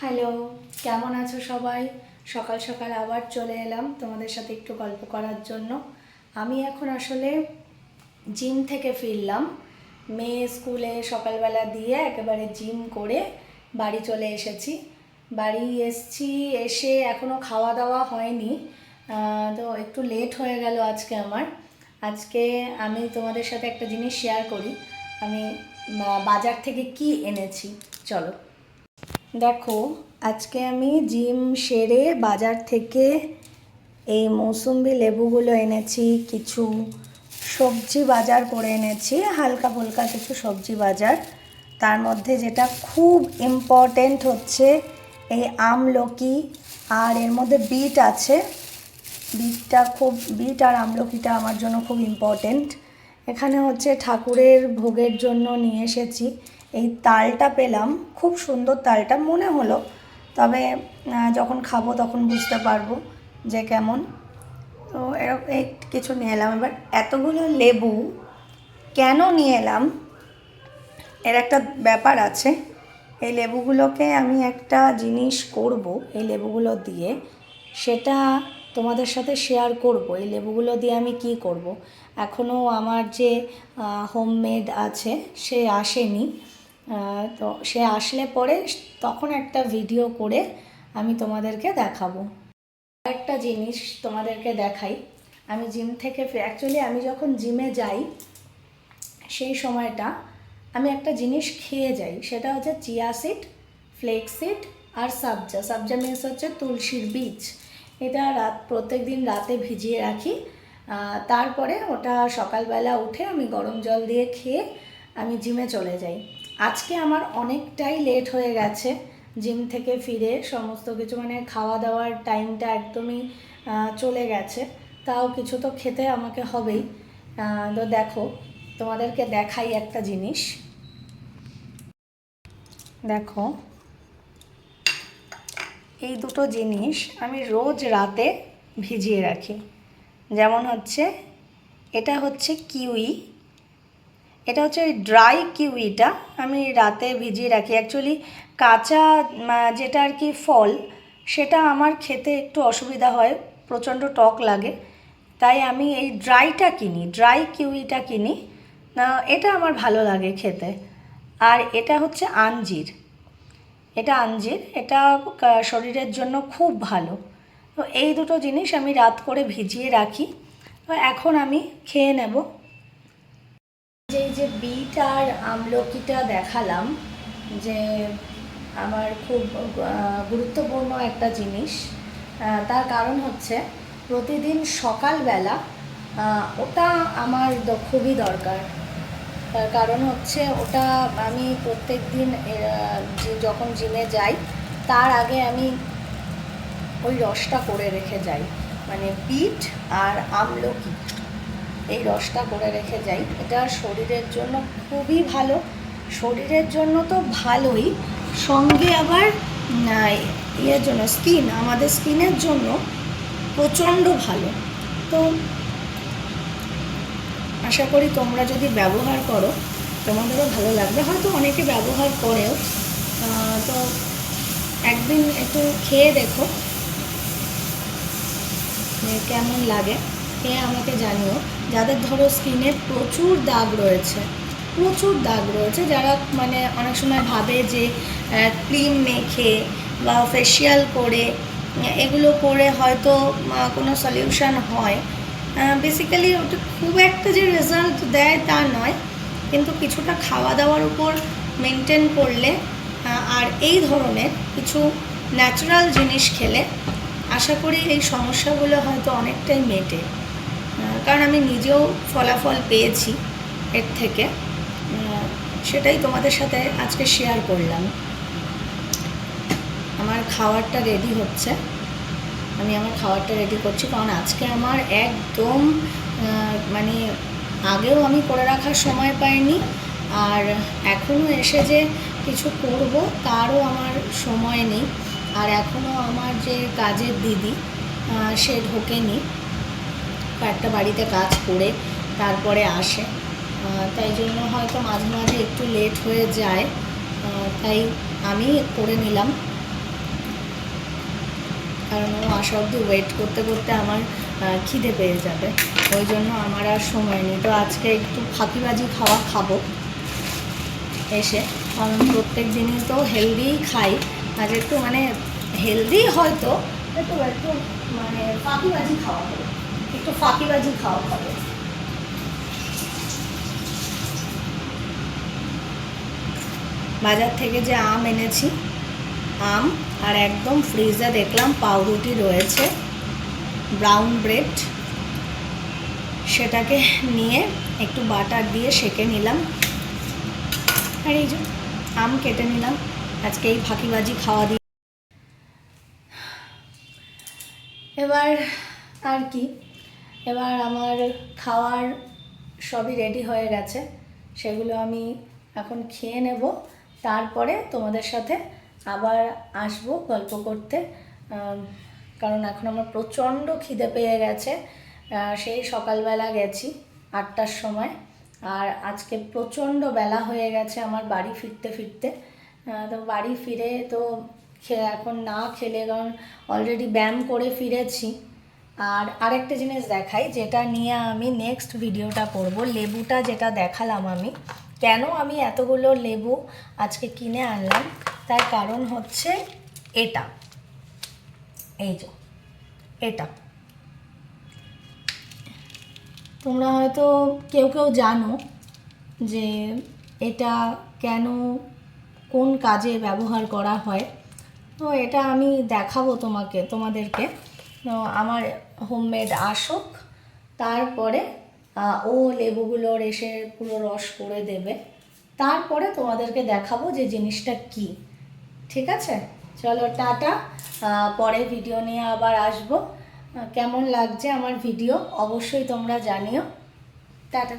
Hello, কেমন আছো সবাই? সকাল সকাল আবার চলে এলাম তোমাদের সাথে একটু গল্প করার জন্য। আমি এখন আসলে জিম থেকে ফিরলাম। মেয়ে স্কুলে সকালবেলা দিয়ে একেবারে জিম করে বাড়ি চলে এসেছি। বাড়ি এসছি, এসে এখনও খাওয়া দাওয়া হয়নি, তো একটু লেট হয়ে গেল আজকে আমার। আজকে আমি তোমাদের সাথে একটা জিনিস শেয়ার করি। আমি বাজার থেকে কি এনেছি, চলো দেখো। আজকে আমি জিম সেরে বাজার থেকে এই মৌসুম্বি লেবুগুলো এনেছি, কিছু সবজি বাজার করে এনেছি, হালকা ফুলকা কিছু সবজি বাজার। তার মধ্যে যেটা খুব ইম্পর্টেন্ট হচ্ছে এই আমলকি, আর এর মধ্যে বিট আছে। বিট আর আমলকিটা আমার জন্য খুব ইম্পর্টেন্ট। এখানে হচ্ছে ঠাকুরের ভোগের জন্য নিয়ে এসেছি। এই তালটা পেলাম, খুব সুন্দর তালটা মনে হলো, তবে যখন খাবো তখন বুঝতে পারবো যে কেমন। তো এরকম এই কিছু নিয়ে এলাম। এবার এতগুলো লেবু কেন নিয়ে এলাম, এর একটা ব্যাপার আছে। এই লেবুগুলোকে আমি একটা জিনিস করব এই লেবুগুলো দিয়ে, সেটা তোমাদের সাথে শেয়ার করব। এই লেবুগুলো দিয়ে আমি কি করব, এখনও আমার যে হোমমেড আছে সে আসেনি। তো সে আসলে পরে তখন একটা ভিডিও করে আমি তোমাদেরকে দেখাবো। একটা জিনিস তোমাদেরকে দেখাই। আমি জিম থেকে অ্যাকচুয়ালি আমি যখন জিমে যাই সেই সময়টা আমি একটা জিনিস খেয়ে যাই, সেটা হচ্ছে চিয়া সিড, ফ্লেক্স সিড আর সাবজা মিন্স হচ্ছে তুলসীর বীজ। এটা প্রত্যেক দিন রাতে ভিজিয়ে রাখি, তারপরে ওটা সকালবেলা উঠে আমি গরম জল দিয়ে খেয়ে আমি জিমে চলে যাই। আজকে আমার অনেকটাই লেট হয়ে গেছে জিম থেকে ফিরে, সমস্ত কিছু মানে খাওয়া দাওয়ার টাইমটা একদমই চলে গেছে, তাও কিছু তো খেতে আমাকে হবেই। তো দেখো, তোমাদেরকে দেখাই একটা জিনিস। দেখো, এই দুটো জিনিস আমি রোজ রাতে ভিজিয়ে রাখি। যেমন হচ্ছে, এটা হচ্ছে কিউই, এটা হচ্ছে ওই ড্রাই কিউইটা আমি রাতে ভিজিয়ে রাখি। অ্যাকচুয়ালি কাঁচা যেটা আর কি ফল, সেটা আমার খেতে একটু অসুবিধা হয়, প্রচণ্ড টক লাগে, তাই আমি এই ড্রাই কিউইটা কিনি। এটা আমার ভালো লাগে খেতে। আর এটা হচ্ছে আঞ্জির, এটা শরীরের জন্য খুব ভালো। তো এই দুটো জিনিস আমি রাত করে ভিজিয়ে রাখি। তো এখন আমি খেয়ে নেব। যে বিট আর আমলকিটা দেখালাম, যে আমার খুব গুরুত্বপূর্ণ একটা জিনিস, তার কারণ হচ্ছে প্রতিদিন সকালবেলা ওটা আমার খুবই দরকার। তার কারণ হচ্ছে ওটা আমি প্রত্যেক দিন যখন জিমে যাই তার আগে আমি ওই রসটা করে রেখে যাই, মানে বিট আর আমলকি এই রসটা করে রেখে যাই। এটা শরীরের জন্য খুবই ভালো, শরীরের জন্য তো ভালোই, সঙ্গে আবার ইয়ের জন্য আমাদের স্কিনের জন্য প্রচণ্ড ভালো। তো আশা করি তোমরা যদি ব্যবহার করো তোমাদেরও ভালো লাগবে, হয়তো অনেকে ব্যবহার করেও। তো একদিন একটু খেয়ে দেখো কেমন লাগে, খেয়ে আমাকে জানিও। যাদের ধরো স্কিনে প্রচুর দাগ রয়েছে, যারা মানে অনেক সময় ভাবে যে ক্রিম মেখে বা ফেসিয়াল করে এগুলো করে হয়তো কোনো সলিউশন হয়, বেসিক্যালি ওটা খুব একটা যে রেজাল্ট দেয় তা নয়, কিন্তু কিছুটা খাওয়া দাওয়ার উপর মেনটেন করলে আর এই ধরনের কিছু ন্যাচারাল জিনিস খেলে আশা করি এই সমস্যাগুলো হয়তো অনেকটাই মেটে। কারণ আমি নিজেও ফলাফল পেয়েছি এর থেকে, সেটাই তোমাদের সাথে আজকে শেয়ার করলাম। আমার খাবারটা রেডি হচ্ছে, আমি আমার খাবারটা রেডি করছি, কারণ আজকে আমার একদম মানে আগেও আমি করে রাখার সময় পাইনি, আর এখনও এসে যে কিছু করব তারও আমার সময় নেই। আর এখনও আমার যে কাজের দিদি সে ঢোকেনি, কয়েকটা বাড়িতে কাজ করে তারপরে আসে, তাই জন্য হয়তো মাঝে মাঝে একটু লেট হয়ে যায়, তাই আমি করে নিলাম। কারণ ও আসা অবধি ওয়েট করতে করতে আমার খিদে পেয়ে যাবে, ওই জন্য আমার আর সময় নেই। তো আজকে একটু ফাঁকিবাজি খাওয়া খাবো এসে, কারণ প্রত্যেক দিনই তো হেলদিই খাই, আজ একটু মানে হেলদি হয়তো একটু একটু মানে ফাঁকিবাজি খাওয়া হবে, একটু ফাঁকিবাজি খাওয়া হবে। বাজার থেকে যে আম এনেছি, আম আর একদম ফ্রিজে দেখলাম পাউরুটি রয়েছে, ব্রাউন ব্রেড, সেটাকে নিয়ে একটু বাটার দিয়ে সেঁকে নিলাম, আর এই যে আম কেটে নিলাম। আজকে এই ফাঁকিবাজি খাওয়া দিয়ে এবার আর কি, এবার আমার খাওয়ার সবই রেডি হয়ে গেছে, সেগুলো আমি এখন খেয়ে নেব, তারপরে তোমাদের সাথে আবার আসবো গল্প করতে। কারণ এখন আমার প্রচণ্ড খিদে পেয়ে গেছে, সেই সকালবেলা গেছি 8টার সময়, আর আজকে প্রচণ্ড বেলা হয়ে গেছে আমার বাড়ি ফিরতে ফিরতে। তো বাড়ি ফিরে তো এখন না খেলে, কারণ অলরেডি ব্যায়াম করে ফিরেছি। আর আরেকটা জিনিস দেখাই, যেটা নিয়ে আমি নেক্সট ভিডিওটা করব, লেবুটা যেটা দেখালাম আমি, কেন আমি এতগুলো লেবু আজকে কিনে আনলাম, তার কারণ হচ্ছে এটা, এই যে এটা তোমরা হয়তো কেউ কেউ জানো যে এটা কেন, কোন কাজে ব্যবহার করা হয়। তো এটা আমি দেখাবো তোমাদেরকে। তো আমার হোমমেড আসুক, তারপরে ও লেবুগুলোর এসে পুরো রস করে দেবে, তারপরে তোমাদেরকে দেখাবো যে জিনিসটা কি। ঠিক আছে, চলো টাটা, পরে ভিডিও নিয়ে আবার আসবো। কেমন লাগছে আমার ভিডিও অবশ্যই তোমরা জানিও। টাটা।